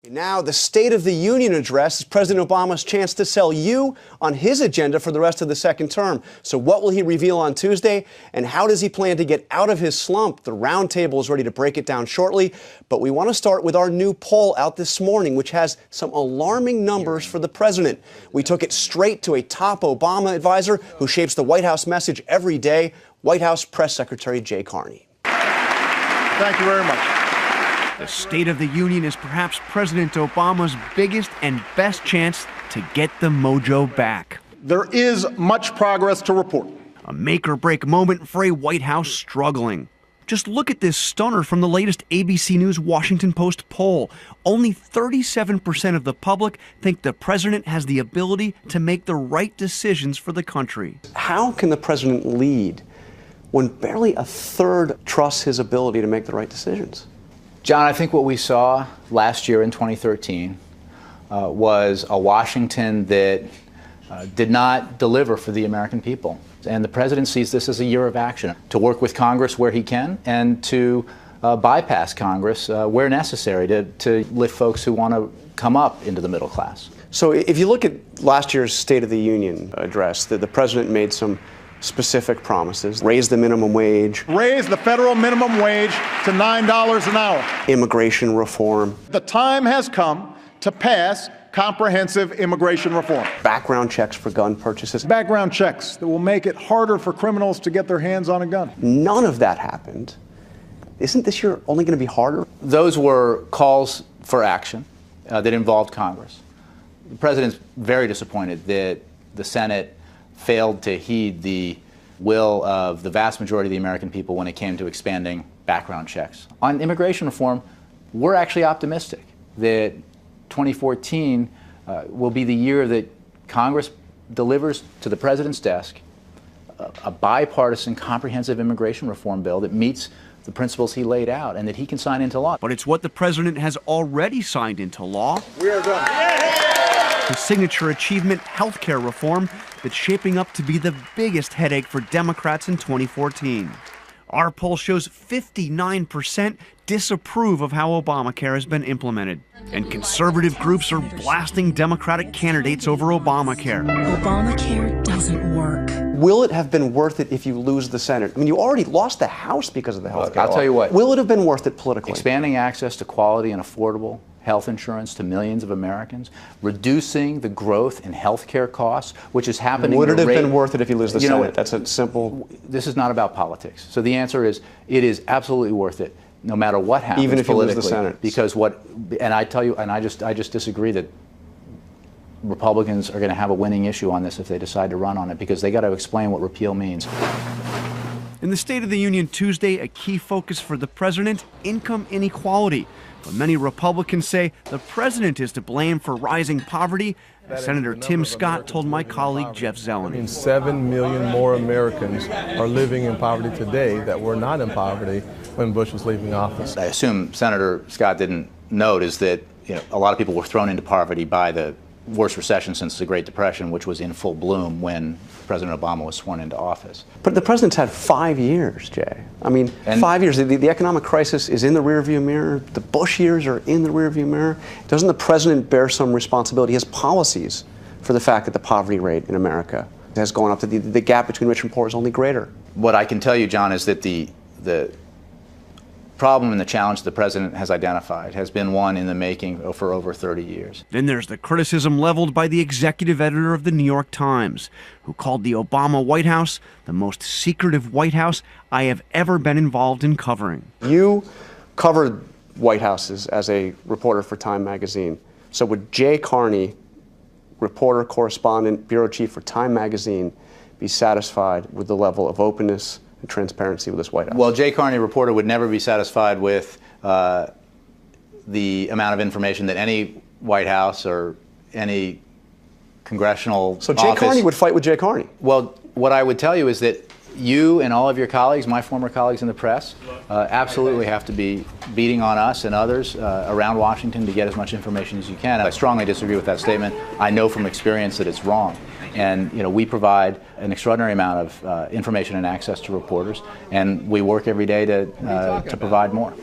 Now, the State of the Union address is President Obama's chance to sell you on his agenda for the rest of the second term. So what will he reveal on Tuesday, and how does he plan to get out of his slump? The roundtable is ready to break it down shortly, but we want to start with our new poll out this morning, which has some alarming numbers for the president. We took it straight to a top Obama advisor who shapes the White House message every day, White House Press Secretary Jay Carney. Thank you very much. The State of the Union is perhaps President Obama's biggest and best chance to get the mojo back. There is much progress to report. A make-or-break moment for a White House struggling. Just look at this stunner from the latest ABC News Washington Post poll. Only 37% of the public think the president has the ability to make the right decisions for the country. How can the president lead when barely a third trusts his ability to make the right decisions? John, I think what we saw last year in 2013 was a Washington that did not deliver for the American people. And the president sees this as a year of action, to work with Congress where he can and to bypass Congress where necessary to lift folks who want to come up into the middle class. So if you look at last year's State of the Union address, the president made some specific promises. Raise the minimum wage. Raise the federal minimum wage to $9 an hour. Immigration reform. The time has come to pass comprehensive immigration reform. Background checks for gun purchases. Background checks that will make it harder for criminals to get their hands on a gun. None of that happened. Isn't this year only going to be harder? Those were calls for action that involved Congress. The president's very disappointed that the Senate failed to heed the will of the vast majority of the American people when it came to expanding background checks. On immigration reform, we're actually optimistic that 2014 will be the year that Congress delivers to the president's desk a bipartisan, comprehensive immigration reform bill that meets the principles he laid out and that he can sign into law. But it's what the president has already signed into law. We are done. His signature achievement, health care reform, that's shaping up to be the biggest headache for Democrats in 2014. Our poll shows 59% disapprove of how Obamacare has been implemented. And conservative groups are blasting Democratic candidates over Obamacare. Obamacare doesn't work. Will it have been worth it if you lose the Senate? I mean, you already lost the House because of the health care law. I'll tell you what. Will it have been worth it politically? Expanding access to quality and affordable health insurance to millions of Americans, reducing the growth in health care costs, which is happening. Would it have been worth it if you lose the Senate? That's a simple. This is not about politics. So the answer is, it is absolutely worth it, no matter what happens. Even if you lose the Senate. Because and I tell you, and I just disagree that Republicans are going to have a winning issue on this if they decide to run on it, because they got to explain what repeal means. In the State of the Union Tuesday, a key focus for the president, income inequality. But many Republicans say the president is to blame for rising poverty. Senator Tim Scott told my colleague Jeff Zeleny. 7 million more Americans are living in poverty today that were not in poverty when Bush was leaving office. I assume Senator Scott didn't note is that a lot of people were thrown into poverty by the worst recession since the Great Depression, which was in full bloom when President Obama was sworn into office. But the president's had 5 years, Jay. I mean, 5 years. The economic crisis is in the rearview mirror. The Bush years are in the rearview mirror. Doesn't the president bear some responsibility? He has policies for the fact that the poverty rate in America has gone up. The gap between rich and poor is only greater. What I can tell you, John, is that the problem and the challenge the president has identified has been one in the making for over 30 years. Then there's the criticism leveled by the executive editor of the New York Times, who called the Obama White House the most secretive White House I have ever been involved in covering. You covered White Houses as a reporter for Time magazine. So would Jay Carney, reporter, correspondent, bureau chief for Time magazine, be satisfied with the level of openness and transparency with this White House? Well, Jay Carney, reporter, would never be satisfied with the amount of information that any White House or any congressional So Jay Carney would fight with Jay Carney? Well, what I would tell you is that you and all of your colleagues, my former colleagues in the press, absolutely have to be beating on us and others around Washington to get as much information as you can. I strongly disagree with that statement. I know from experience that it's wrong. And we provide an extraordinary amount of information and access to reporters, and we work every day to provide more.